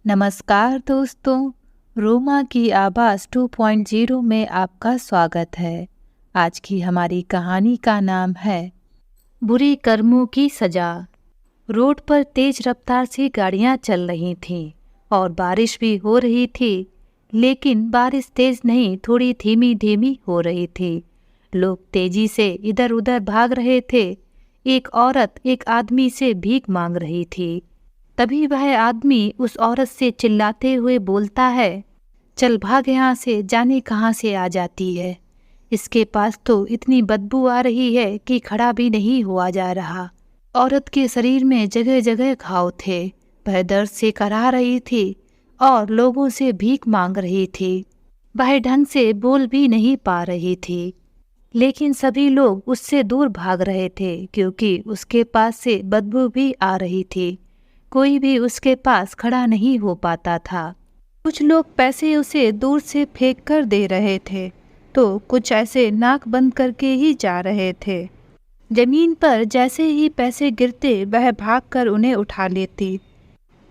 नमस्कार दोस्तों, रोमा की आवाज़ 2.0 में आपका स्वागत है। आज की हमारी कहानी का नाम है बुरे कर्मों की सज़ा। रोड पर तेज रफ्तार से गाड़ियां चल रही थीं और बारिश भी हो रही थी, लेकिन बारिश तेज नहीं, थोड़ी धीमी धीमी हो रही थी। लोग तेजी से इधर उधर भाग रहे थे। एक औरत एक आदमी से भीख मांग रही थी। तभी वह आदमी उस औरत से चिल्लाते हुए बोलता है, चल भाग यहाँ से, जाने कहाँ से आ जाती है। इसके पास तो इतनी बदबू आ रही है कि खड़ा भी नहीं हुआ जा रहा। औरत के शरीर में जगह जगह घाव थे। वह दर्द से कराह रही थी और लोगों से भीख मांग रही थी। वह ढंग से बोल भी नहीं पा रही थी, लेकिन सभी लोग उससे दूर भाग रहे थे क्योंकि उसके पास से बदबू भी आ रही थी। कोई भी उसके पास खड़ा नहीं हो पाता था। कुछ लोग पैसे उसे दूर से फेंक कर दे रहे थे, तो कुछ ऐसे नाक बंद करके ही जा रहे थे। जमीन पर जैसे ही पैसे गिरते वह भागकर उन्हें उठा लेती।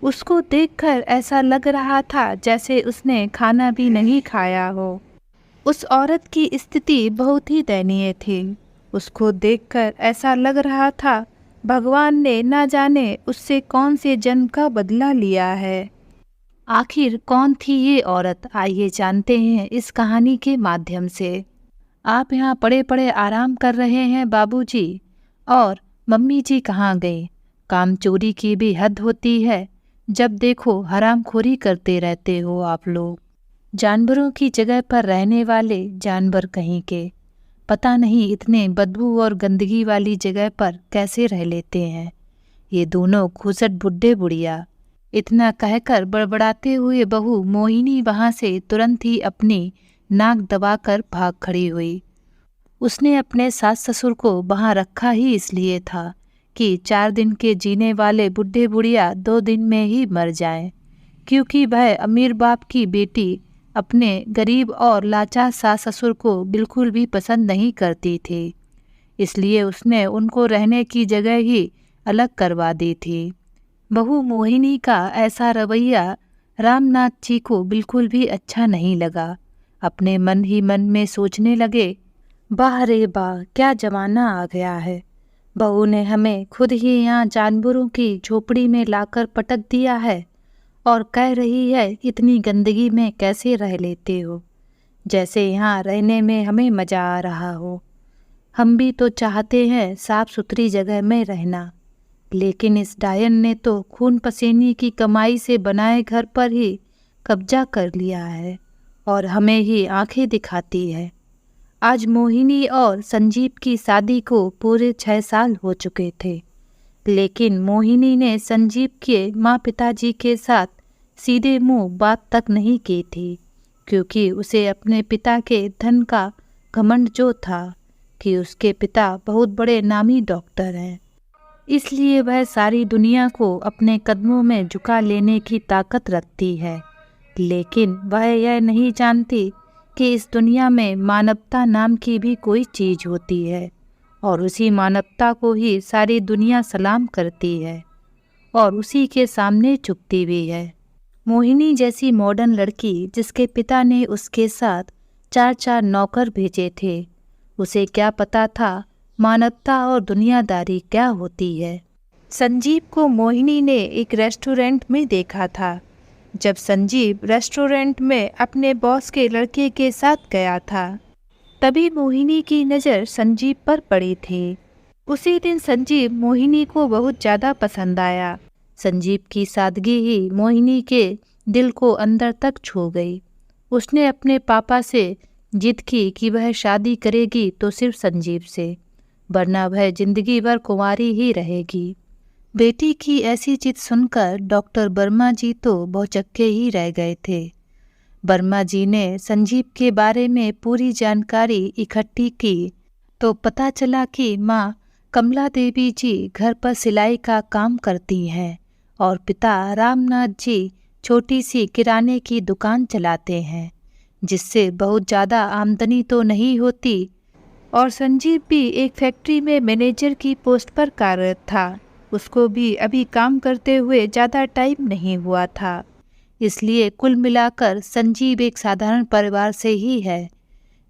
उसको देखकर ऐसा लग रहा था जैसे उसने खाना भी नहीं खाया हो। उस औरत की स्थिति बहुत ही दयनीय थी। उसको देखकर ऐसा लग रहा था भगवान ने ना जाने उससे कौन से जन्म का बदला लिया है। आखिर कौन थी ये औरत, आइए जानते हैं इस कहानी के माध्यम से। आप यहाँ पड़े पड़े आराम कर रहे हैं बाबूजी, और मम्मी जी कहाँ गई? काम चोरी की भी हद होती है। जब देखो हरामखोरी करते रहते हो आप लोग। जानवरों की जगह पर रहने वाले जानवर कहीं के, पता नहीं इतने बदबू और गंदगी वाली जगह पर कैसे रह लेते हैं ये दोनों घुसट बुढ़े बुढ़िया। इतना कहकर बड़बड़ाते हुए बहू मोहिनी वहाँ से तुरंत ही अपनी नाक दबाकर भाग खड़ी हुई। उसने अपने सास ससुर को वहाँ रखा ही इसलिए था कि 4 दिन के जीने वाले बुढ़े बुढ़िया 2 दिन में ही मर जाएं, क्योंकि वह अमीर बाप की बेटी अपने गरीब और लाचार सास ससुर को बिल्कुल भी पसंद नहीं करती थी। इसलिए उसने उनको रहने की जगह ही अलग करवा दी थी। बहू मोहिनी का ऐसा रवैया रामनाथ जी को बिल्कुल भी अच्छा नहीं लगा। अपने मन ही मन में सोचने लगे, वाह रे वाह, क्या जमाना आ गया है। बहू ने हमें खुद ही यहाँ जानवरों की झोपड़ी में लाकर पटक दिया है और कह रही है इतनी गंदगी में कैसे रह लेते हो, जैसे यहाँ रहने में हमें मज़ा आ रहा हो। हम भी तो चाहते हैं साफ सुथरी जगह में रहना, लेकिन इस डायन ने तो खून पसीने की कमाई से बनाए घर पर ही कब्जा कर लिया है और हमें ही आंखें दिखाती है। आज मोहिनी और संजीव की शादी को पूरे 6 साल हो चुके थे, लेकिन मोहिनी ने संजीव के माँ पिताजी के साथ सीधे मुंह बात तक नहीं की थी, क्योंकि उसे अपने पिता के धन का घमंड जो था कि उसके पिता बहुत बड़े नामी डॉक्टर हैं। इसलिए वह सारी दुनिया को अपने कदमों में झुका लेने की ताकत रखती है, लेकिन वह यह नहीं जानती कि इस दुनिया में मानवता नाम की भी कोई चीज़ होती है और उसी मानवता को ही सारी दुनिया सलाम करती है और उसी के सामने झुकती भी है। मोहिनी जैसी मॉडर्न लड़की जिसके पिता ने उसके साथ 4 नौकर भेजे थे, उसे क्या पता था मानवता और दुनियादारी क्या होती है। संजीव को मोहिनी ने एक रेस्टोरेंट में देखा था। जब संजीव रेस्टोरेंट में अपने बॉस के लड़के के साथ गया था, तभी मोहिनी की नज़र संजीव पर पड़ी थी। उसी दिन संजीव मोहिनी को बहुत ज़्यादा पसंद आया। संजीव की सादगी ही मोहिनी के दिल को अंदर तक छू गई। उसने अपने पापा से जिद की कि वह शादी करेगी तो सिर्फ संजीव से, वरना वह जिंदगी भर कुंवारी ही रहेगी। बेटी की ऐसी जिद सुनकर डॉक्टर वर्मा जी तो भौचक्के ही रह गए थे। वर्मा जी ने संजीव के बारे में पूरी जानकारी इकट्ठी की तो पता चला कि माँ कमला देवी जी घर पर सिलाई का काम करती हैं और पिता रामनाथ जी छोटी सी किराने की दुकान चलाते हैं, जिससे बहुत ज़्यादा आमदनी तो नहीं होती, और संजीव भी एक फैक्ट्री में मैनेजर की पोस्ट पर कार्यरत था। उसको भी अभी काम करते हुए ज़्यादा टाइम नहीं हुआ था। इसलिए कुल मिलाकर संजीव एक साधारण परिवार से ही है।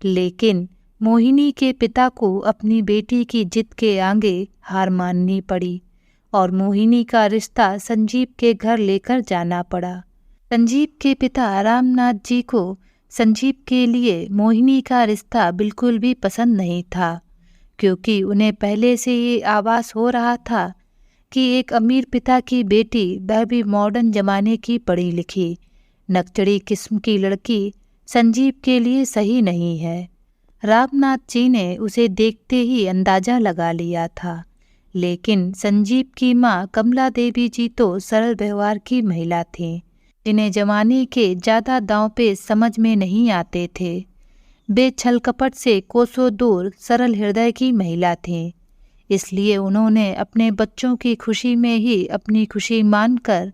लेकिन मोहिनी के पिता को अपनी बेटी की जिद के आगे हार माननी पड़ी और मोहिनी का रिश्ता संजीव के घर लेकर जाना पड़ा। संजीव के पिता रामनाथ जी को संजीव के लिए मोहिनी का रिश्ता बिल्कुल भी पसंद नहीं था, क्योंकि उन्हें पहले से ये आभास हो रहा था कि एक अमीर पिता की बेटी, वह भी मॉडर्न जमाने की पढ़ी लिखी नकचड़ी किस्म की लड़की, संजीव के लिए सही नहीं है। रामनाथ जी ने उसे देखते ही अंदाजा लगा लिया था। लेकिन संजीव की माँ कमला देवी जी तो सरल व्यवहार की महिला थीं, जिन्हें जमाने के ज़्यादा दांव पे समझ में नहीं आते थे। वे छल कपट से कोसों दूर सरल हृदय की महिला थीं। इसलिए उन्होंने अपने बच्चों की खुशी में ही अपनी खुशी मानकर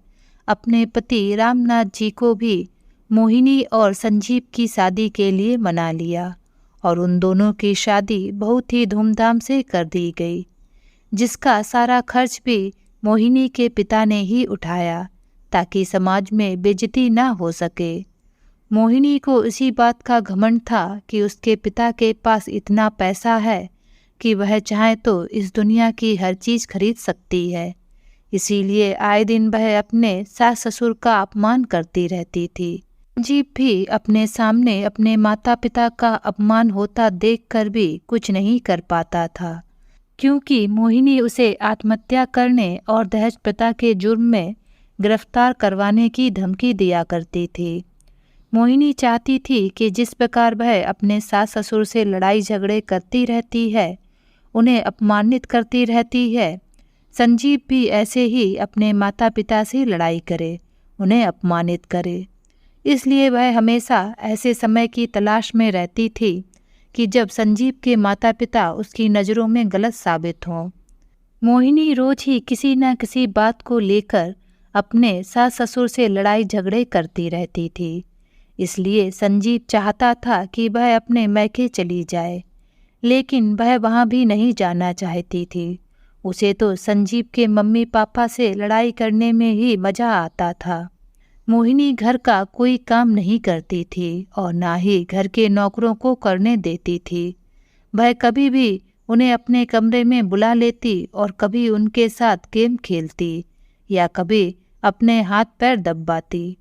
अपने पति रामनाथ जी को भी मोहिनी और संजीव की शादी के लिए मना लिया और उन दोनों की शादी बहुत ही धूमधाम से कर दी गई, जिसका सारा खर्च भी मोहिनी के पिता ने ही उठाया ताकि समाज में बेइज्जती ना हो सके। मोहिनी को इसी बात का घमंड था कि उसके पिता के पास इतना पैसा है कि वह चाहे तो इस दुनिया की हर चीज़ खरीद सकती है। इसीलिए आए दिन वह अपने सास ससुर का अपमान करती रहती थी। संजीव भी अपने सामने अपने माता पिता का अपमान होता देखकर भी कुछ नहीं कर पाता था, क्योंकि मोहिनी उसे आत्महत्या करने और दहेज प्रथा के जुर्म में गिरफ्तार करवाने की धमकी दिया करती थी। मोहिनी चाहती थी कि जिस प्रकार वह अपने सास ससुर से लड़ाई झगड़े करती रहती है, उन्हें अपमानित करती रहती है, संजीव भी ऐसे ही अपने माता पिता से लड़ाई करे, उन्हें अपमानित करे। इसलिए वह हमेशा ऐसे समय की तलाश में रहती थी कि जब संजीव के माता पिता उसकी नज़रों में गलत साबित हों। मोहिनी रोज ही किसी न किसी बात को लेकर अपने सास ससुर से लड़ाई झगड़े करती रहती थी। इसलिए संजीव चाहता था कि वह अपने मैके चली जाए, लेकिन वह वहाँ भी नहीं जाना चाहती थी। उसे तो संजीव के मम्मी पापा से लड़ाई करने में ही मज़ा आता था। मोहिनी घर का कोई काम नहीं करती थी और ना ही घर के नौकरों को करने देती थी। वह कभी भी उन्हें अपने कमरे में बुला लेती और कभी उनके साथ गेम खेलती या कभी अपने हाथ पैर दबाती,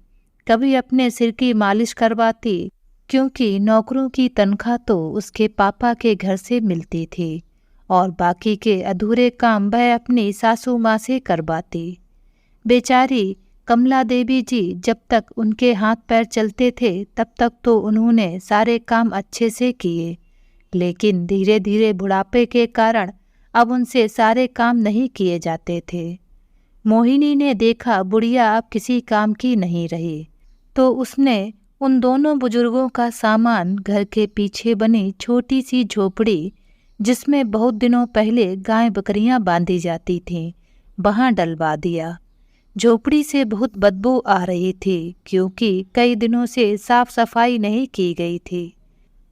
कभी अपने सिर की मालिश करवाती, क्योंकि नौकरों की तनख्वाह तो उसके पापा के घर से मिलती थी और बाकी के अधूरे काम वह अपनी सासू माँ से करवाती। बेचारी कमला देवी जी जब तक उनके हाथ पैर चलते थे तब तक तो उन्होंने सारे काम अच्छे से किए, लेकिन धीरे धीरे बुढ़ापे के कारण अब उनसे सारे काम नहीं किए जाते थे। मोहिनी ने देखा बुढ़िया अब किसी काम की नहीं रही, तो उसने उन दोनों बुजुर्गों का सामान घर के पीछे बनी छोटी सी झोपड़ी, जिसमें बहुत दिनों पहले गाय बकरियां बांधी जाती थीं, वहां डलवा दिया। झोपड़ी से बहुत बदबू आ रही थी, क्योंकि कई दिनों से साफ सफाई नहीं की गई थी।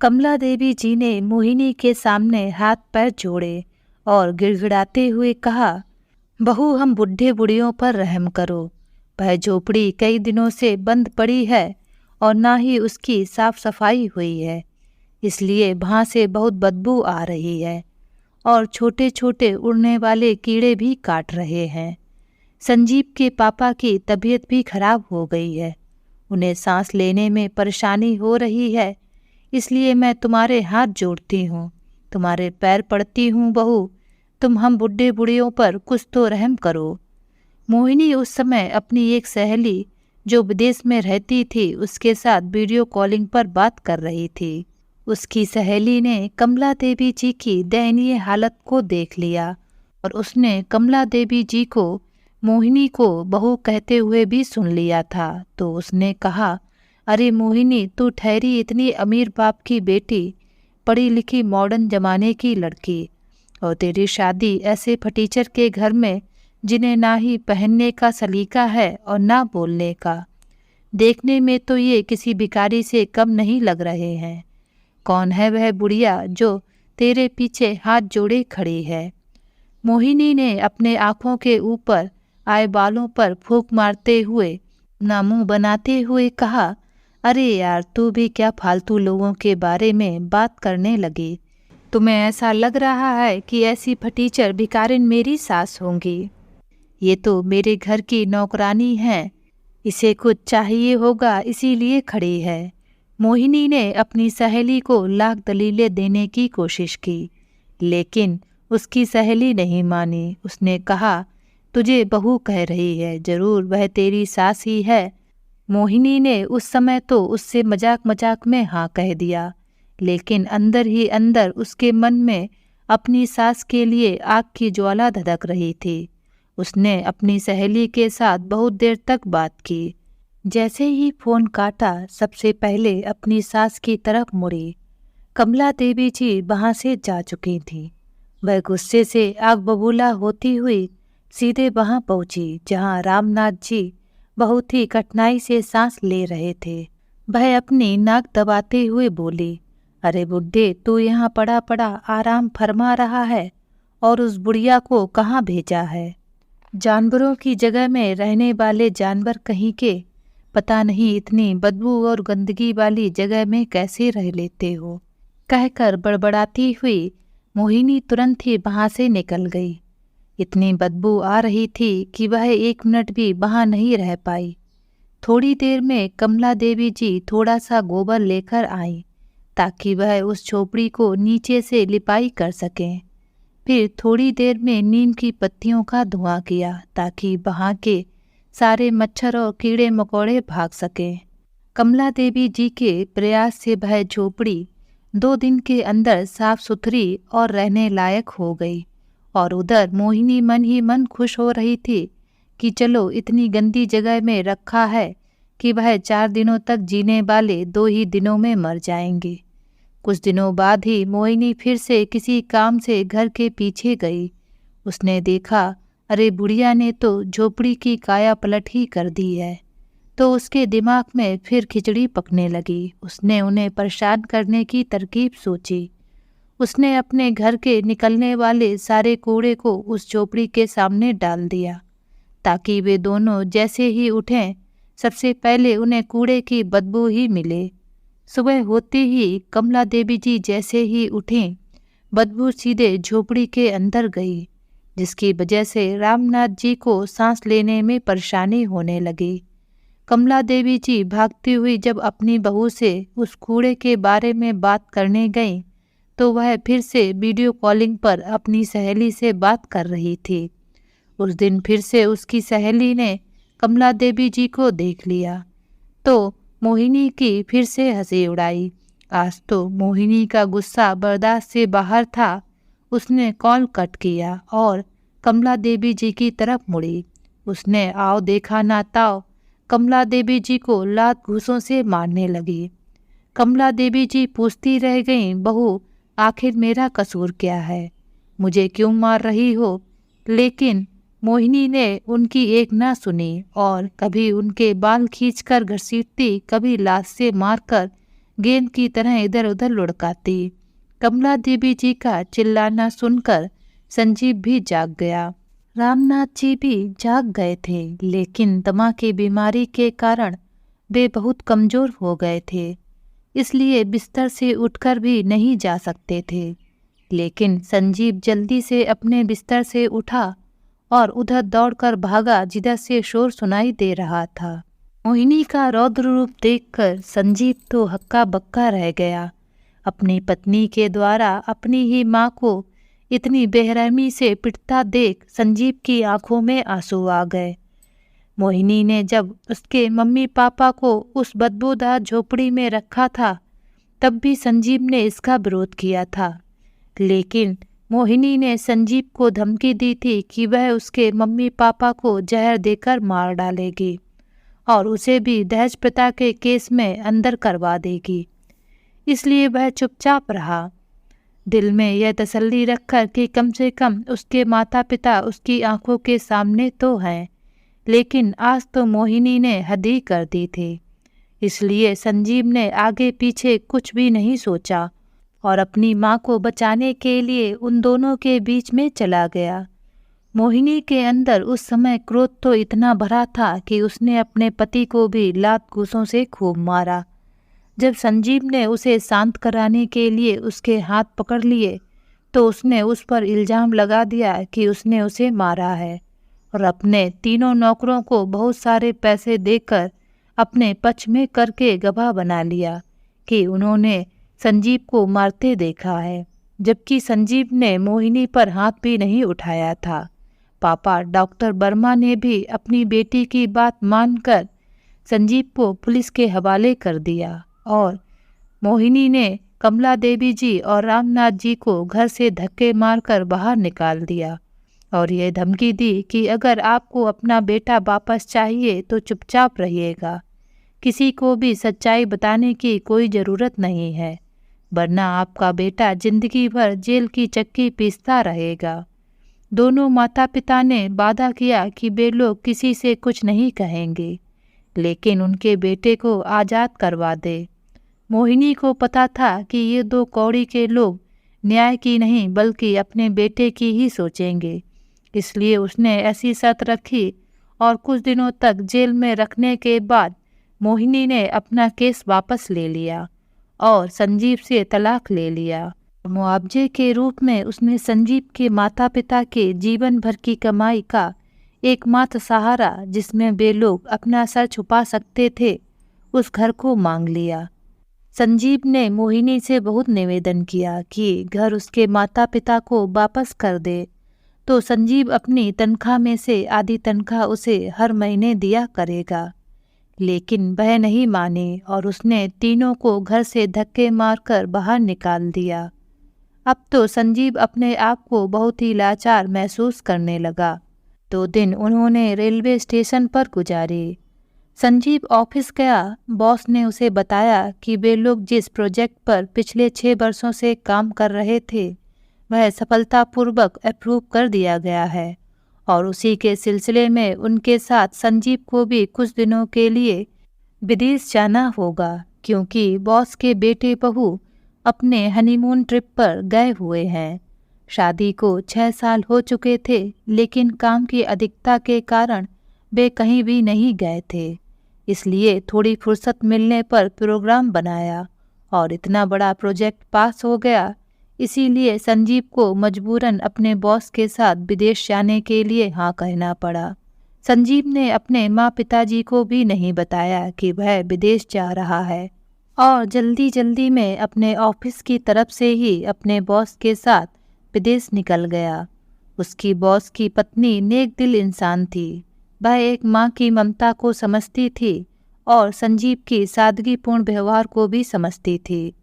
कमला देवी जी ने मोहिनी के सामने हाथ पैर जोड़े और गिड़गिड़ाते हुए कहा, बहू हम बुढ़े बुढ़ियों पर रहम करो। वह झोपड़ी कई दिनों से बंद पड़ी है और ना ही उसकी साफ सफाई हुई है, इसलिए वहाँ से बहुत बदबू आ रही है और छोटे छोटे उड़ने वाले कीड़े भी काट रहे हैं। संजीव के पापा की तबीयत भी खराब हो गई है, उन्हें सांस लेने में परेशानी हो रही है, इसलिए मैं तुम्हारे हाथ जोड़ती हूँ, तुम्हारे पैर पड़ती हूँ बहू, तुम हम बुढ़े बुढ़ियों पर कुछ तो रहम करो। मोहिनी उस समय अपनी एक सहेली जो विदेश में रहती थी उसके साथ वीडियो कॉलिंग पर बात कर रही थी। उसकी सहेली ने कमला देवी जी की दयनीय हालत को देख लिया और उसने कमला देवी जी को मोहिनी को बहू कहते हुए भी सुन लिया था। तो उसने कहा, अरे मोहिनी, तू ठहरी इतनी अमीर बाप की बेटी, पढ़ी लिखी मॉडर्न जमाने की लड़की, और तेरी शादी ऐसे फटीचर के घर में जिन्हें ना ही पहनने का सलीका है और ना बोलने का। देखने में तो ये किसी भिखारी से कम नहीं लग रहे हैं। कौन है वह बुढ़िया जो तेरे पीछे हाथ जोड़े खड़ी है? मोहिनी ने अपने आँखों के ऊपर आए बालों पर फूंक मारते हुए ना मुंह बनाते हुए कहा, अरे यार, तू भी क्या फालतू लोगों के बारे में बात करने लगी। तुम्हें ऐसा लग रहा है कि ऐसी फटीचर भिखारिन मेरी सास होंगी। ये तो मेरे घर की नौकरानी है, इसे कुछ चाहिए होगा इसीलिए खड़ी है। मोहिनी ने अपनी सहेली को लाख दलीलें देने की कोशिश की, लेकिन उसकी सहेली नहीं मानी। उसने कहा, तुझे बहू कह रही है, जरूर वह तेरी सास ही है। मोहिनी ने उस समय तो उससे मजाक मजाक में हाँ कह दिया, लेकिन अंदर ही अंदर उसके मन में अपनी सास के लिए आग की ज्वाला धधक रही थी। उसने अपनी सहेली के साथ बहुत देर तक बात की। जैसे ही फोन काटा, सबसे पहले अपनी सास की तरफ मुड़ी। कमला देवी जी वहां से जा चुकी थीं। वह गुस्से से आग बबूला होती हुई सीधे वहां पहुंची जहां रामनाथ जी बहुत ही कठिनाई से सांस ले रहे थे। वह अपनी नाक दबाते हुए बोली, अरे बुड्ढे, तू यहाँ पड़ा पड़ा आराम फरमा रहा है और उस बुढ़िया को कहाँ भेजा है? जानवरों की जगह में रहने वाले जानवर कहीं के, पता नहीं इतनी बदबू और गंदगी वाली जगह में कैसे रह लेते हो। कहकर बड़बड़ाती हुई मोहिनी तुरंत ही वहां से निकल गई। इतनी बदबू आ रही थी कि वह 1 मिनट भी वहां नहीं रह पाई। थोड़ी देर में कमला देवी जी थोड़ा सा गोबर लेकर आई ताकि वह उस झोपड़ी को नीचे से लिपाई कर सकें। फिर थोड़ी देर में नीम की पत्तियों का धुआं किया ताकि वहां के सारे मच्छर और कीड़े मकोड़े भाग सकें। कमला देवी जी के प्रयास से वह झोपड़ी 2 दिन के अंदर साफ सुथरी और रहने लायक हो गई। और उधर मोहिनी मन ही मन खुश हो रही थी कि चलो, इतनी गंदी जगह में रखा है कि वह 4 दिनों तक जीने वाले 2 ही दिनों में मर जाएंगे। कुछ दिनों बाद ही मोहिनी फिर से किसी काम से घर के पीछे गई। उसने देखा, अरे बुढ़िया ने तो झोपड़ी की काया पलट ही कर दी है। तो उसके दिमाग में फिर खिचड़ी पकने लगी। उसने उन्हें परेशान करने की तरकीब सोची। उसने अपने घर के निकलने वाले सारे कूड़े को उस झोपड़ी के सामने डाल दिया ताकि वे दोनों जैसे ही उठें, सबसे पहले उन्हें कूड़े की बदबू ही मिले। सुबह होते ही कमला देवी जी जैसे ही उठीं, बदबू सीधे झोपड़ी के अंदर गई, जिसकी वजह से रामनाथ जी को सांस लेने में परेशानी होने लगी। कमला देवी जी भागती हुई जब अपनी बहू से उस कूड़े के बारे में बात करने गईं, तो वह फिर से वीडियो कॉलिंग पर अपनी सहेली से बात कर रही थी। उस दिन फिर से उसकी सहेली ने कमला देवी जी को देख लिया तो मोहिनी की फिर से हंसी उड़ाई। आज तो मोहिनी का गुस्सा बर्दाश्त से बाहर था। उसने कॉल कट किया और कमला देवी जी की तरफ मुड़ी। उसने आओ देखा ना ताओ कमला देवी जी को लात घूंसों से मारने लगी। कमला देवी जी पूछती रह गईं, बहू, आखिर मेरा कसूर क्या है? मुझे क्यों मार रही हो? लेकिन मोहिनी ने उनकी एक ना सुनी और कभी उनके बाल खींचकर घसीटती, कभी लात से मारकर गेंद की तरह इधर उधर लुढ़काती। कमला देवी जी का चिल्लाना सुनकर संजीव भी जाग गया। रामनाथ जी भी जाग गए थे, लेकिन दमा की बीमारी के कारण वे बहुत कमजोर हो गए थे, इसलिए बिस्तर से उठकर भी नहीं जा सकते थे। लेकिन संजीव जल्दी से अपने बिस्तर से उठा और उधर दौड़कर भागा जिधर से शोर सुनाई दे रहा था। मोहिनी का रौद्र रूप देखकर संजीव तो हक्का बक्का रह गया। अपनी पत्नी के द्वारा अपनी ही माँ को इतनी बेरहमी से पिटता देख संजीव की आंखों में आंसू आ गए। मोहिनी ने जब उसके मम्मी पापा को उस बदबूदार झोपड़ी में रखा था, तब भी संजीव ने इसका विरोध किया था। लेकिन मोहिनी ने संजीव को धमकी दी थी कि वह उसके मम्मी पापा को जहर देकर मार डालेगी और उसे भी दहेज प्रथा के केस में अंदर करवा देगी। इसलिए वह चुपचाप रहा, दिल में यह तसल्ली रखकर कि कम से कम उसके माता पिता उसकी आंखों के सामने तो हैं। लेकिन आज तो मोहिनी ने हद ही कर दी थी। इसलिए संजीव ने आगे पीछे कुछ भी नहीं सोचा और अपनी माँ को बचाने के लिए उन दोनों के बीच में चला गया। मोहिनी के अंदर उस समय क्रोध तो इतना भरा था कि उसने अपने पति को भी लात घूंसों से खूब मारा। जब संजीव ने उसे शांत कराने के लिए उसके हाथ पकड़ लिए तो उसने उस पर इल्ज़ाम लगा दिया कि उसने उसे मारा है और अपने तीनों नौकरों को बहुत सारे पैसे देकर अपने पक्ष में करके गवाह बना लिया कि उन्होंने संजीव को मारते देखा है, जबकि संजीव ने मोहिनी पर हाथ भी नहीं उठाया था। पापा डॉक्टर वर्मा ने भी अपनी बेटी की बात मानकर संजीव को पुलिस के हवाले कर दिया और मोहिनी ने कमला देवी जी और रामनाथ जी को घर से धक्के मारकर बाहर निकाल दिया और ये धमकी दी कि अगर आपको अपना बेटा वापस चाहिए तो चुपचाप रहिएगा, किसी को भी सच्चाई बताने की कोई ज़रूरत नहीं है, वरना आपका बेटा जिंदगी भर जेल की चक्की पीसता रहेगा। दोनों माता पिता ने वादा किया कि वे लोग किसी से कुछ नहीं कहेंगे, लेकिन उनके बेटे को आज़ाद करवा दे। मोहिनी को पता था कि ये दो कौड़ी के लोग न्याय की नहीं बल्कि अपने बेटे की ही सोचेंगे, इसलिए उसने ऐसी शर्त रखी और कुछ दिनों तक जेल में रखने के बाद मोहिनी ने अपना केस वापस ले लिया और संजीव से तलाक ले लिया। मुआवजे के रूप में उसने संजीव के माता पिता के जीवन भर की कमाई का एकमात्र सहारा, जिसमें वे लोग अपना सर छुपा सकते थे, उस घर को मांग लिया। संजीव ने मोहिनी से बहुत निवेदन किया कि घर उसके माता पिता को वापस कर दे तो संजीव अपनी तनख्वाह में से आधी तनख्वाह उसे हर महीने दिया करेगा, लेकिन वह नहीं मानी और उसने तीनों को घर से धक्के मारकर बाहर निकाल दिया। अब तो संजीव अपने आप को बहुत ही लाचार महसूस करने लगा। 2 दिन उन्होंने रेलवे स्टेशन पर गुजारे। संजीव ऑफिस गया। बॉस ने उसे बताया कि वे लोग जिस प्रोजेक्ट पर पिछले 6 वर्षों से काम कर रहे थे वह सफलतापूर्वक अप्रूव कर दिया गया है और उसी के सिलसिले में उनके साथ संजीव को भी कुछ दिनों के लिए विदेश जाना होगा, क्योंकि बॉस के बेटे बहू अपने हनीमून ट्रिप पर गए हुए हैं। शादी को 6 साल हो चुके थे, लेकिन काम की अधिकता के कारण वे कहीं भी नहीं गए थे, इसलिए थोड़ी फुर्सत मिलने पर प्रोग्राम बनाया और इतना बड़ा प्रोजेक्ट पास हो गया। इसीलिए संजीव को मजबूरन अपने बॉस के साथ विदेश जाने के लिए हाँ कहना पड़ा। संजीव ने अपने माँ पिताजी को भी नहीं बताया कि वह विदेश जा रहा है और जल्दी जल्दी में अपने ऑफिस की तरफ से ही अपने बॉस के साथ विदेश निकल गया। उसकी बॉस की पत्नी नेक दिल इंसान थी। वह एक माँ की ममता को समझती थी और संजीव की सादगीपूर्ण व्यवहार को भी समझती थी।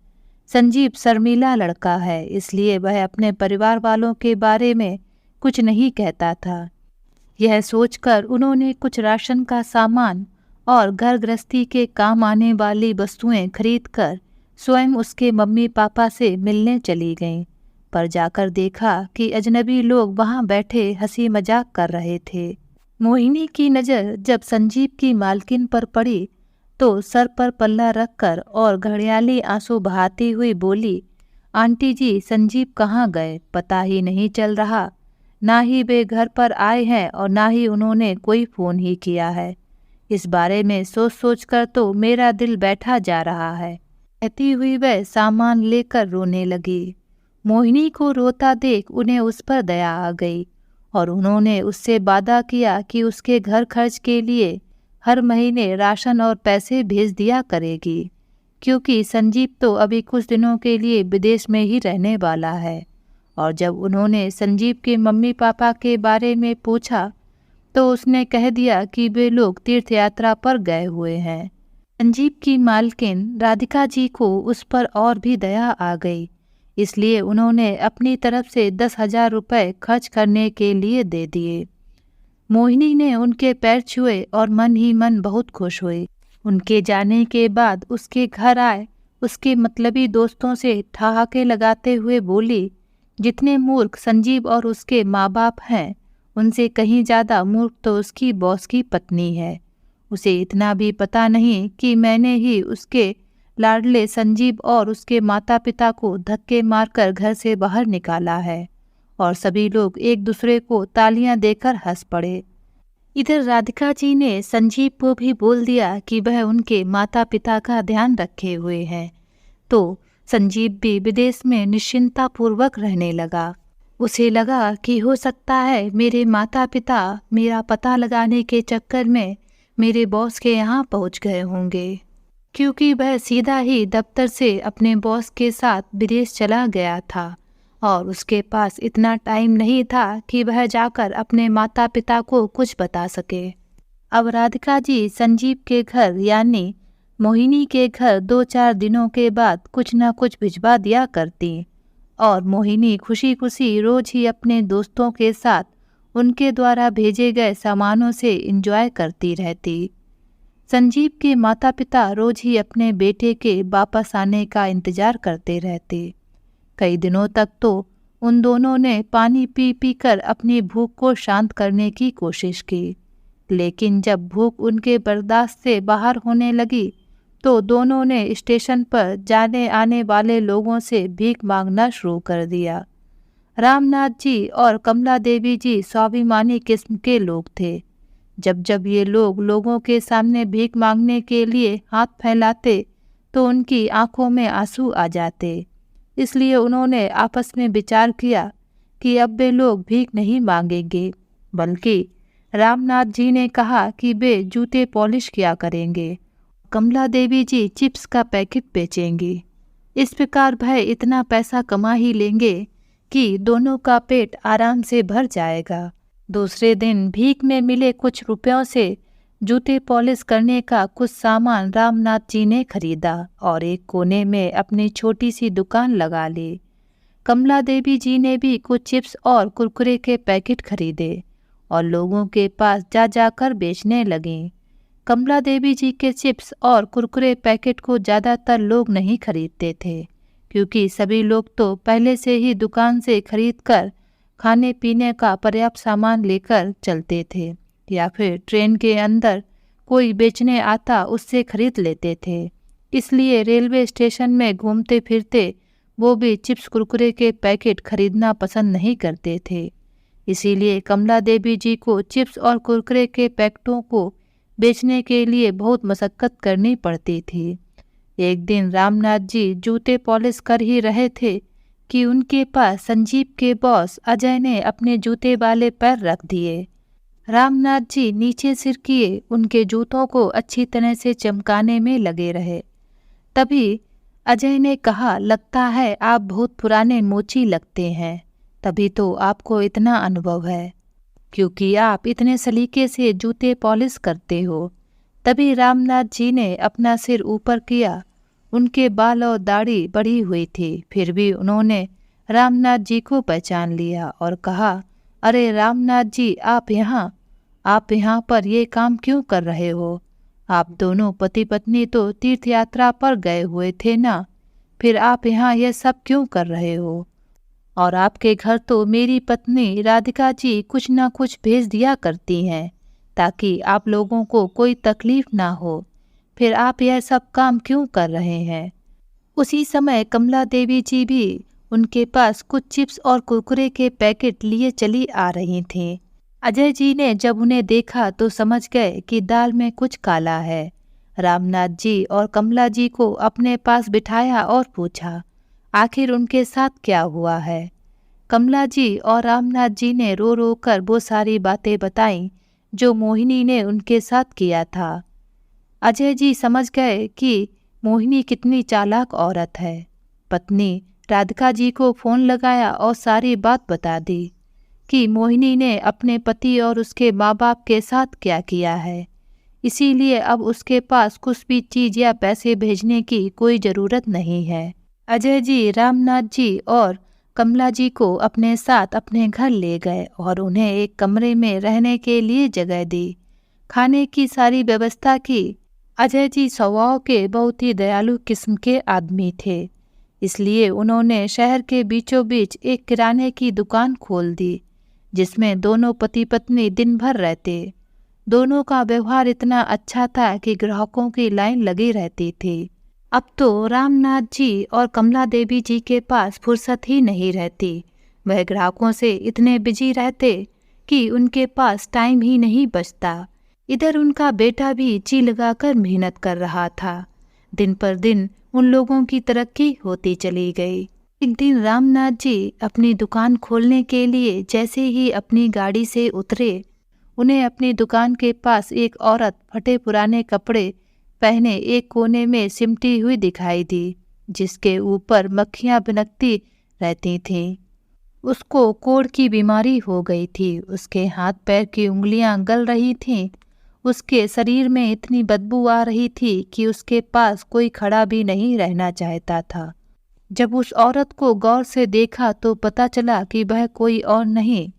संजीव शर्मीला लड़का है, इसलिए वह अपने परिवार वालों के बारे में कुछ नहीं कहता था। यह सोचकर उन्होंने कुछ राशन का सामान और घर गृहस्थी के काम आने वाली वस्तुएं खरीदकर स्वयं उसके मम्मी पापा से मिलने चली गईं, पर जाकर देखा कि अजनबी लोग वहां बैठे हंसी मजाक कर रहे थे। मोहिनी की नज़र जब संजीव की मालकिन पर पड़ी तो सर पर पल्ला रखकर और घड़ियाली आंसू बहाती हुई बोली, आंटी जी, संजीव कहाँ गए? पता ही नहीं चल रहा। ना ही वे घर पर आए हैं और ना ही उन्होंने कोई फ़ोन ही किया है। इस बारे में सोच सोच कर तो मेरा दिल बैठा जा रहा है। कहती हुई वह सामान लेकर रोने लगी। मोहिनी को रोता देख उन्हें उस पर दया आ गई और उन्होंने उससे वादा किया कि उसके घर खर्च के लिए हर महीने राशन और पैसे भेज दिया करेगी, क्योंकि संजीव तो अभी कुछ दिनों के लिए विदेश में ही रहने वाला है। और जब उन्होंने संजीव के मम्मी पापा के बारे में पूछा तो उसने कह दिया कि वे लोग तीर्थ यात्रा पर गए हुए हैं। संजीव की मालकिन राधिका जी को उस पर और भी दया आ गई, इसलिए उन्होंने अपनी तरफ से 10,000 रुपये खर्च करने के लिए दे दिए। मोहिनी ने उनके पैर छुए और मन ही मन बहुत खुश हुई। उनके जाने के बाद उसके घर आए उसके मतलबी दोस्तों से ठहाके लगाते हुए बोली, जितने मूर्ख संजीव और उसके माँ बाप हैं, उनसे कहीं ज़्यादा मूर्ख तो उसकी बॉस की पत्नी है। उसे इतना भी पता नहीं कि मैंने ही उसके लाडले संजीव और उसके माता पिता को धक्के मारकर घर से बाहर निकाला है और सभी लोग एक दूसरे को तालियां देकर हंस पड़े। इधर राधिका जी ने संजीव को भी बोल दिया कि वह उनके माता पिता का ध्यान रखे हुए हैं, तो संजीव भी विदेश में निश्चिंता पूर्वक रहने लगा। उसे लगा कि हो सकता है मेरे माता पिता मेरा पता लगाने के चक्कर में मेरे बॉस के यहाँ पहुँच गए होंगे, क्योंकि वह सीधा ही दफ्तर से अपने बॉस के साथ विदेश चला गया था और उसके पास इतना टाइम नहीं था कि वह जाकर अपने माता पिता को कुछ बता सके। अब राधिका जी संजीव के घर यानी मोहिनी के घर 2-4 दिनों के बाद कुछ न कुछ भिजवा दिया करती और मोहिनी खुशी खुशी रोज ही अपने दोस्तों के साथ उनके द्वारा भेजे गए सामानों से एंजॉय करती रहती। संजीव के माता पिता रोज ही अपने बेटे के वापस आने का इंतजार करते रहते। कई दिनों तक तो उन दोनों ने पानी पी पी कर अपनी भूख को शांत करने की कोशिश की, लेकिन जब भूख उनके बर्दाश्त से बाहर होने लगी तो दोनों ने स्टेशन पर जाने आने वाले लोगों से भीख मांगना शुरू कर दिया। रामनाथ जी और कमला देवी जी स्वाभिमानी किस्म के लोग थे। जब जब ये लोग लोगों के सामने भीख मांगने के लिए हाथ फैलाते तो उनकी आंखों में आंसू आ जाते। इसलिए उन्होंने आपस में विचार किया कि अब वे लोग भीख नहीं मांगेंगे, बल्कि रामनाथ जी ने कहा कि वे जूते पॉलिश किया करेंगे, कमला देवी जी चिप्स का पैकेट बेचेंगी। इस प्रकार वह इतना पैसा कमा ही लेंगे कि दोनों का पेट आराम से भर जाएगा। दूसरे दिन भीख में मिले कुछ रुपयों से जूते पॉलिश करने का कुछ सामान रामनाथ जी ने खरीदा और एक कोने में अपनी छोटी सी दुकान लगा ली। कमला देवी जी ने भी कुछ चिप्स और कुरकुरे के पैकेट खरीदे और लोगों के पास जा जाकर बेचने लगीं। कमला देवी जी के चिप्स और कुरकुरे पैकेट को ज़्यादातर लोग नहीं खरीदते थे, क्योंकि सभी लोग तो पहले से ही दुकान से खरीदकर खाने पीने का पर्याप्त सामान लेकर चलते थे या फिर ट्रेन के अंदर कोई बेचने आता उससे खरीद लेते थे। इसलिए रेलवे स्टेशन में घूमते फिरते वो भी चिप्स कुरकुरे के पैकेट खरीदना पसंद नहीं करते थे। इसीलिए कमला देवी जी को चिप्स और कुरकुरे के पैकेटों को बेचने के लिए बहुत मशक्कत करनी पड़ती थी। एक दिन रामनाथ जी जूते पॉलिश कर ही रहे थे कि उनके पास संजीव के बॉस अजय ने अपने जूते वाले पैर रख दिए। रामनाथ जी नीचे सिर किए उनके जूतों को अच्छी तरह से चमकाने में लगे रहे। तभी अजय ने कहा, लगता है आप बहुत पुराने मोची लगते हैं, तभी तो आपको इतना अनुभव है, क्योंकि आप इतने सलीके से जूते पॉलिश करते हो। तभी रामनाथ जी ने अपना सिर ऊपर किया। उनके बाल और दाढ़ी बढ़ी हुई थी, फिर भी उन्होंने रामनाथ जी को पहचान लिया और कहा, अरे रामनाथ जी, आप यहाँ पर ये काम क्यों कर रहे हो? आप दोनों पति पत्नी तो तीर्थ यात्रा पर गए हुए थे ना, फिर आप यहाँ यह सब क्यों कर रहे हो? और आपके घर तो मेरी पत्नी राधिका जी कुछ ना कुछ भेज दिया करती हैं ताकि आप लोगों को कोई तकलीफ ना हो, फिर आप यह सब काम क्यों कर रहे हैं? उसी समय कमला देवी जी भी उनके पास कुछ चिप्स और कुरकुरे के पैकेट लिए चली आ रही थीं। अजय जी ने जब उन्हें देखा तो समझ गए कि दाल में कुछ काला है। रामनाथ जी और कमला जी को अपने पास बिठाया और पूछा, आखिर उनके साथ क्या हुआ है? कमला जी और रामनाथ जी ने रो रो कर वो सारी बातें बताईं जो मोहिनी ने उनके साथ किया था। अजय जी समझ गए कि मोहिनी कितनी चालाक औरत है। पत्नी राधिका जी को फ़ोन लगाया और सारी बात बता दी कि मोहिनी ने अपने पति और उसके माँ बाप के साथ क्या किया है। इसीलिए अब उसके पास कुछ भी चीज़ या पैसे भेजने की कोई ज़रूरत नहीं है। अजय जी रामनाथ जी और कमला जी को अपने साथ अपने घर ले गए और उन्हें एक कमरे में रहने के लिए जगह दी, खाने की सारी व्यवस्था की। अजय जी स्वभाव के बहुत ही दयालु किस्म के आदमी थे, इसलिए उन्होंने शहर के बीचों बीच एक किराने की दुकान खोल दी, जिसमें दोनों पति पत्नी दिन भर रहते। दोनों का व्यवहार इतना अच्छा था कि ग्राहकों की लाइन लगी रहती थी। अब तो रामनाथ जी और कमला देवी जी के पास फुर्सत ही नहीं रहती। वह ग्राहकों से इतने बिजी रहते कि उनके पास टाइम ही नहीं बचता। इधर उनका बेटा भी जी लगाकर मेहनत कर रहा था। दिन पर दिन उन लोगों की तरक्की होती चली गई। एक दिन रामनाथ जी अपनी दुकान खोलने के लिए जैसे ही अपनी गाड़ी से उतरे, उन्हें अपनी दुकान के पास एक औरत फटे पुराने कपड़े पहने एक कोने में सिमटी हुई दिखाई दी, जिसके ऊपर मक्खियां बिनकती रहती थीं। उसको कोढ़ की बीमारी हो गई थी। उसके हाथ पैर की उंगलियां गल रही थीं। उसके शरीर में इतनी बदबू आ रही थी कि उसके पास कोई खड़ा भी नहीं रहना चाहता था। जब उस औरत को गौर से देखा तो पता चला कि वह कोई और नहीं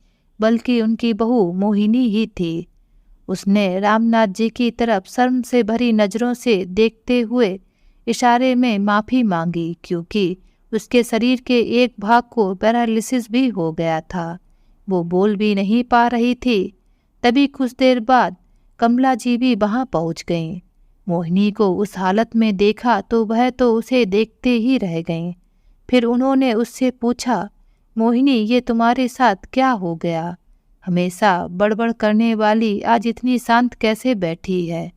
बल्कि उनकी बहू मोहिनी ही थी। उसने रामनाथ जी की तरफ शर्म से भरी नज़रों से देखते हुए इशारे में माफ़ी मांगी, क्योंकि उसके शरीर के एक भाग को पैरालिसिस भी हो गया था। वो बोल भी नहीं पा रही थी। तभी कुछ देर बाद कमला जी भी वहाँ पहुँच गईं। मोहिनी को उस हालत में देखा तो वह तो उसे देखते ही रह गईं। फिर उन्होंने उससे पूछा, मोहिनी, ये तुम्हारे साथ क्या हो गया? हमेशा बड़बड़ करने वाली आज इतनी शांत कैसे बैठी है?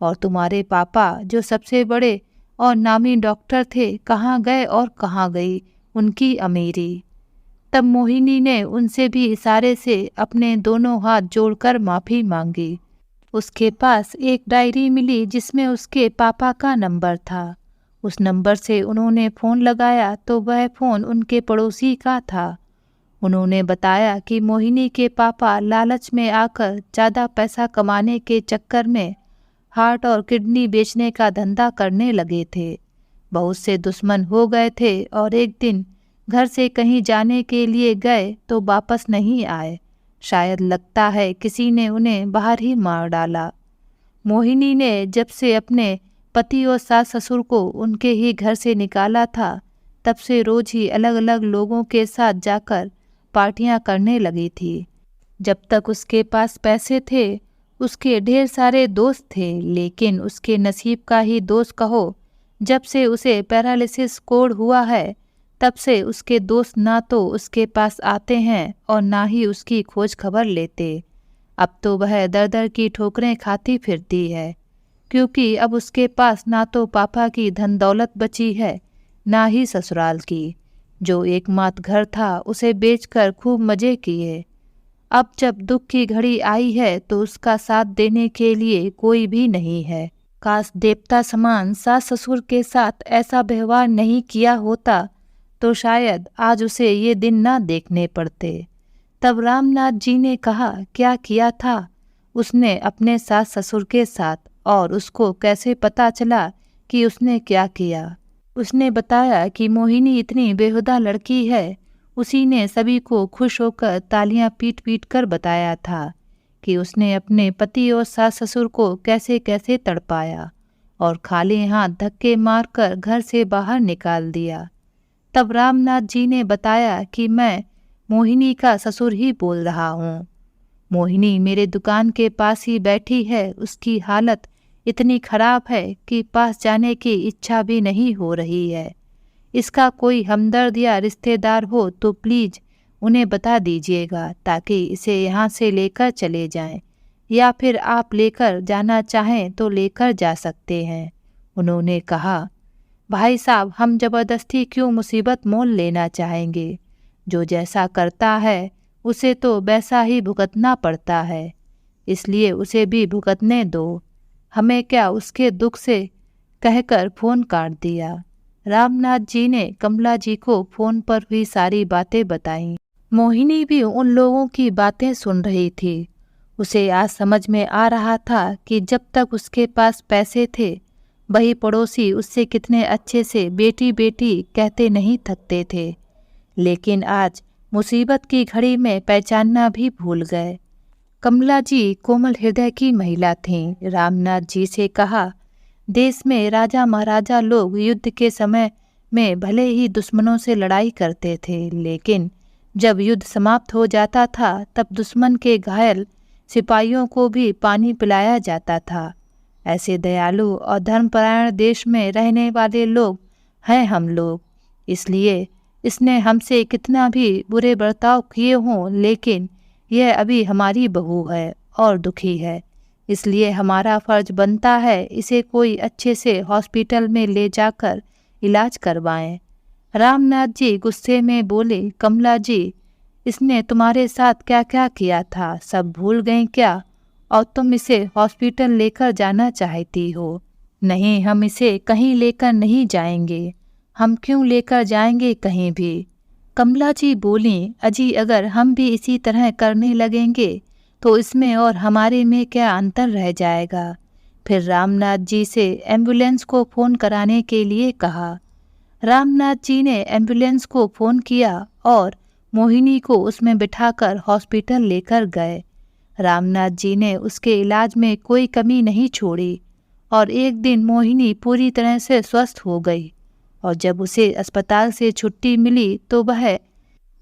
और तुम्हारे पापा जो सबसे बड़े और नामी डॉक्टर थे, कहाँ गए और कहाँ गई उनकी अमीरी? तब मोहिनी ने उनसे भी इशारे से अपने दोनों हाथ जोड़कर माफ़ी मांगी। उसके पास एक डायरी मिली जिसमें उसके पापा का नंबर था। उस नंबर से उन्होंने फ़ोन लगाया तो वह फ़ोन उनके पड़ोसी का था। उन्होंने बताया कि मोहिनी के पापा लालच में आकर ज़्यादा पैसा कमाने के चक्कर में हार्ट और किडनी बेचने का धंधा करने लगे थे। बहुत से दुश्मन हो गए थे और एक दिन घर से कहीं जाने के लिए गए तो वापस नहीं आए। शायद लगता है किसी ने उन्हें बाहर ही मार डाला। मोहिनी ने जब से अपने पति और सास ससुर को उनके ही घर से निकाला था, तब से रोज ही अलग अलग लोगों के साथ जाकर पार्टियां करने लगी थी। जब तक उसके पास पैसे थे उसके ढेर सारे दोस्त थे, लेकिन उसके नसीब का ही दोष कहो, जब से उसे पैरालिसिस कोढ़ हुआ है तब से उसके दोस्त ना तो उसके पास आते हैं और ना ही उसकी खोज खबर लेते। अब तो वह दर दर की ठोकरें खाती फिरती है, क्योंकि अब उसके पास ना तो पापा की धन दौलत बची है ना ही ससुराल की। जो एकमात्र घर था उसे बेचकर खूब मज़े किए। अब जब दुख की घड़ी आई है तो उसका साथ देने के लिए कोई भी नहीं है। काश देवता समान सास ससुर के साथ ऐसा व्यवहार नहीं किया होता तो शायद आज उसे ये दिन ना देखने पड़ते। तब रामनाथ जी ने कहा, क्या किया था उसने अपने सास ससुर के साथ और उसको कैसे पता चला कि उसने क्या किया? उसने बताया कि मोहिनी इतनी बेहुदा लड़की है। उसी ने सभी को खुश होकर तालियां पीट पीट कर बताया था कि उसने अपने पति और सास ससुर को कैसे कैसे तड़पाया और खाली हाथ धक्के मारकर घर से बाहर निकाल दिया। तब रामनाथ जी ने बताया कि मैं मोहिनी का ससुर ही बोल रहा हूँ। मोहिनी मेरे दुकान के पास ही बैठी है। उसकी हालत इतनी खराब है कि पास जाने की इच्छा भी नहीं हो रही है। इसका कोई हमदर्द या रिश्तेदार हो तो प्लीज़ उन्हें बता दीजिएगा ताकि इसे यहाँ से लेकर चले जाएं, या फिर आप लेकर जाना चाहें तो लेकर जा सकते हैं। उन्होंने कहा, भाई साहब, हम ज़बरदस्ती क्यों मुसीबत मोल लेना चाहेंगे? जो जैसा करता है उसे तो वैसा ही भुगतना पड़ता है, इसलिए उसे भी भुगतने दो। हमें क्या उसके दुख से कहकर फ़ोन काट दिया। रामनाथ जी ने कमला जी को फ़ोन पर हुई सारी बातें बताईं। मोहिनी भी उन लोगों की बातें सुन रही थी। उसे आज समझ में आ रहा था कि जब तक उसके पास पैसे थे वही पड़ोसी उससे कितने अच्छे से बेटी बेटी कहते नहीं थकते थे, लेकिन आज मुसीबत की घड़ी में पहचानना भी भूल गए। कमला जी कोमल हृदय की महिला थीं। रामनाथ जी से कहा, देश में राजा महाराजा लोग युद्ध के समय में भले ही दुश्मनों से लड़ाई करते थे, लेकिन जब युद्ध समाप्त हो जाता था तब दुश्मन के घायल सिपाहियों को भी पानी पिलाया जाता था। ऐसे दयालु और धर्मपरायण देश में रहने वाले लोग हैं हम लोग। इसलिए इसने हमसे कितना भी बुरे बर्ताव किए हों, लेकिन यह अभी हमारी बहू है और दुखी है, इसलिए हमारा फर्ज बनता है इसे कोई अच्छे से हॉस्पिटल में ले जाकर इलाज करवाएं। रामनाथ जी गुस्से में बोले, कमला जी, इसने तुम्हारे साथ क्या क्या किया था सब भूल गए क्या? और तुम इसे हॉस्पिटल लेकर जाना चाहती हो? नहीं, हम इसे कहीं लेकर नहीं जाएंगे। हम क्यों लेकर जाएंगे कहीं भी? कमला जी बोली, अजी अगर हम भी इसी तरह करने लगेंगे तो इसमें और हमारे में क्या अंतर रह जाएगा? फिर रामनाथ जी से एम्बुलेंस को फ़ोन कराने के लिए कहा। रामनाथ जी ने एम्बुलेंस को फ़ोन किया और मोहिनी को उसमें बिठाकर हॉस्पिटल लेकर गए। रामनाथ जी ने उसके इलाज में कोई कमी नहीं छोड़ी और एक दिन मोहिनी पूरी तरह से स्वस्थ हो गई और जब उसे अस्पताल से छुट्टी मिली तो वह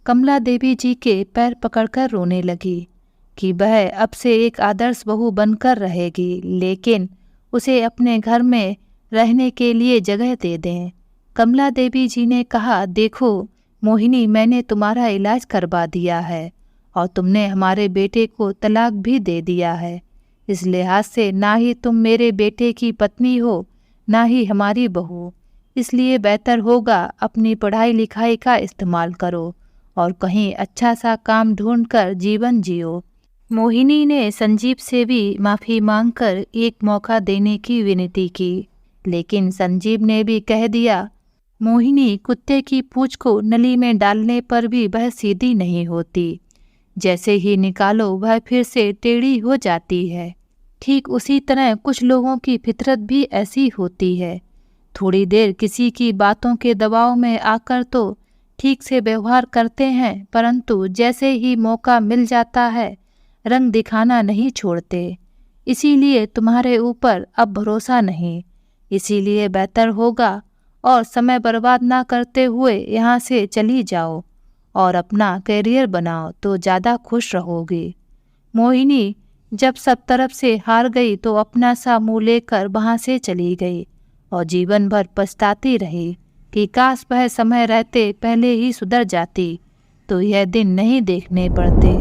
कमला देवी जी के पैर पकड़कर रोने लगी कि वह अब से एक आदर्श बहू बनकर रहेगी, लेकिन उसे अपने घर में रहने के लिए जगह दे दें। कमला देवी जी ने कहा, देखो मोहिनी, मैंने तुम्हारा इलाज करवा दिया है और तुमने हमारे बेटे को तलाक भी दे दिया है। इस लिहाज से ना ही तुम मेरे बेटे की पत्नी हो, ना ही हमारी बहू। इसलिए बेहतर होगा अपनी पढ़ाई लिखाई का इस्तेमाल करो और कहीं अच्छा सा काम ढूंढकर जीवन जियो। मोहिनी ने संजीव से भी माफ़ी मांगकर एक मौका देने की विनती की, लेकिन संजीव ने भी कह दिया, मोहिनी, कुत्ते की पूंछ को नली में डालने पर भी वह सीधी नहीं होती। जैसे ही निकालो वह फिर से टेढ़ी हो जाती है। ठीक उसी तरह कुछ लोगों की फितरत भी ऐसी होती है। थोड़ी देर किसी की बातों के दबाव में आकर तो ठीक से व्यवहार करते हैं, परंतु जैसे ही मौका मिल जाता है रंग दिखाना नहीं छोड़ते। इसीलिए तुम्हारे ऊपर अब भरोसा नहीं। इसीलिए बेहतर होगा और समय बर्बाद ना करते हुए यहाँ से चली जाओ और अपना करियर बनाओ तो ज़्यादा खुश रहोगी। मोहिनी जब सब तरफ से हार गई तो अपना सा मुँह लेकर वहाँ से चली गई और जीवन भर पछताती रही कि काश वह समय रहते पहले ही सुधर जाती तो यह दिन नहीं देखने पड़ते।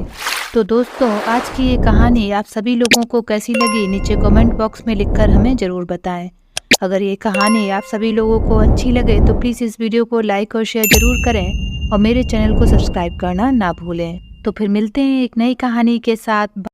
तो दोस्तों, आज की ये कहानी आप सभी लोगों को कैसी लगी नीचे कमेंट बॉक्स में लिखकर हमें ज़रूर बताएं। अगर ये कहानी आप सभी लोगों को अच्छी लगे तो प्लीज़ इस वीडियो को लाइक और शेयर ज़रूर करें और मेरे चैनल को सब्सक्राइब करना ना भूलें। तो फिर मिलते हैं एक नई कहानी के साथ।